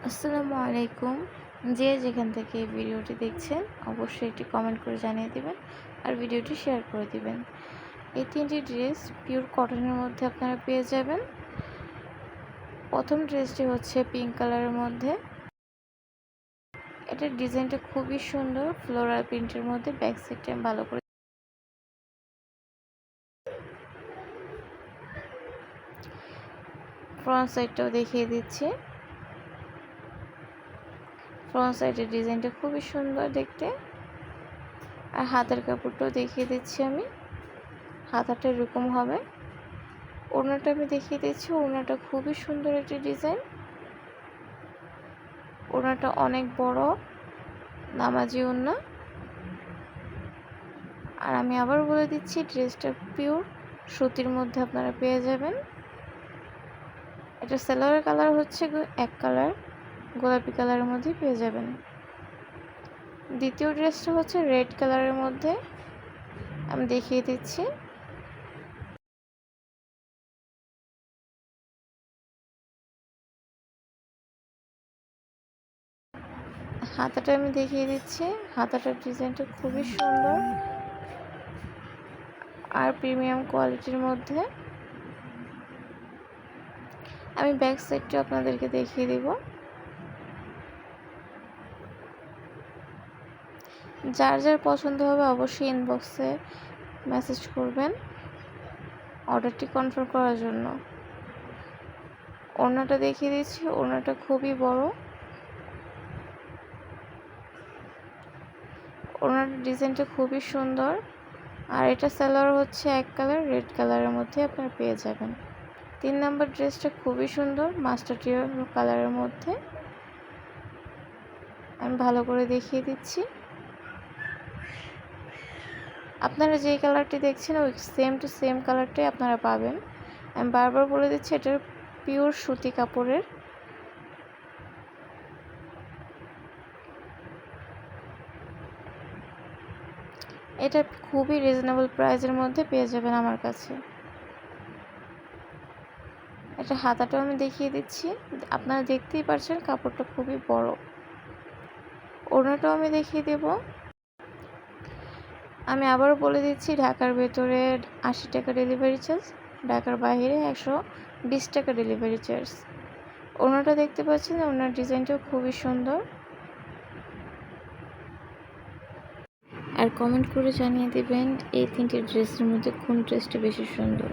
আসসালামু আলাইকুম। যে যেখান থেকে এই ভিডিওটি দেখছেন অবশ্যই একটি কমেন্ট করে জানিয়ে দিবেন আর ভিডিওটি শেয়ার করে দিবেন। এই 3টি ড্রেস পিওর কটনের মধ্যে আপনারা পেয়ে যাবেন। প্রথম ড্রেসটি হচ্ছে পিঙ্ক কালারের মধ্যে। এটার ডিজাইনটা খুবই সুন্দর, ফ্লোরাল প্রিন্টের মধ্যে। ব্যাক সাইডটা আমি ভালো করে ফ্রন্ট সাইডটাও দেখিয়ে দিচ্ছি। ফ্রন্ট সাইডের ডিজাইনটা খুবই সুন্দর দেখতে। আর হাতের কাপড়টাও দেখিয়ে দিচ্ছি আমি। হাতাটা এরকম হবে। ওড়নাটা আমি দেখিয়ে দিচ্ছি। ওড়নাটা খুবই সুন্দর একটি ডিজাইন। ওড়নাটা অনেক বড় নামাজি ওড়না। আর আমি আবার বলে দিচ্ছি, ড্রেসটা পিওর সুতির মধ্যে আপনারা পেয়ে যাবেন। এটা সালোয়ারের কালার হচ্ছে এক কালার, গোলাপি কালারের মধ্যে পেয়ে যাবেন। দ্বিতীয় ড্রেসটা হচ্ছে রেড কালারের মধ্যে, আমি দেখিয়ে দিচ্ছি। হাতাটা আমি দেখিয়ে দিচ্ছি। হাতাটার ডিজাইনটা খুবই সুন্দর আর প্রিমিয়াম কোয়ালিটির মধ্যে। আমি ব্যাক সাইডটা আপনাদেরকে দেখিয়ে দিব। যার যার পছন্দ হবে অবশ্যই ইনবক্সে মেসেজ করবেন অর্ডারটি কনফার্ম করার জন্য। ওড়নাটা দেখিয়ে দিচ্ছি। ওড়নাটা খুবই বড়। ওড়নার ডিজাইনটা খুবই সুন্দর। আর এটা সালোয়ার হচ্ছে এক কালার, রেড কালারের মধ্যে আপনারা পেয়ে যাবেন। 3 নাম্বার ড্রেসটা খুবই সুন্দর, মাস্টার টিয়ার কালারের মধ্যে। আমি ভালো করে দেখিয়ে দিচ্ছি। আপনারা যে কালারটি দেখছেন ওই সেম টু সেম কালারটাই আপনারা পাবেন। আমি বারবার বলে দিচ্ছি, এটা পিওর সুতি কাপড়ের। এটা খুবই রিজনেবল প্রাইসের মধ্যে পেয়ে যাবেন আমার কাছে। এটা হাতাটাও আমি দেখিয়ে দিচ্ছি। আপনারা দেখতেই পাচ্ছেন কাপড়টা খুবই বড়। ওড়নাটাও আমি দেখিয়ে দেব। আমি আবারও বলে দিচ্ছি, ঢাকার ভেতরে 80 টাকা ডেলিভারি চার্জ, ঢাকার বাইরে 120 টাকা ডেলিভারি চার্জ। ওড়নাটা দেখতে পাচ্ছেন, ওড়নার ডিজাইনটাও খুবই সুন্দর। আর কমেন্ট করে জানিয়ে দেবেন এই 3টি ড্রেসের মধ্যে কোন ড্রেসটা বেশি সুন্দর।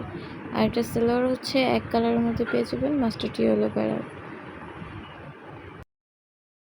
আর এটা সালোয়ার হচ্ছে এক কালারের মধ্যে পেয়ে যাবেন, মাস্টার্ড ইয়েলো কালার।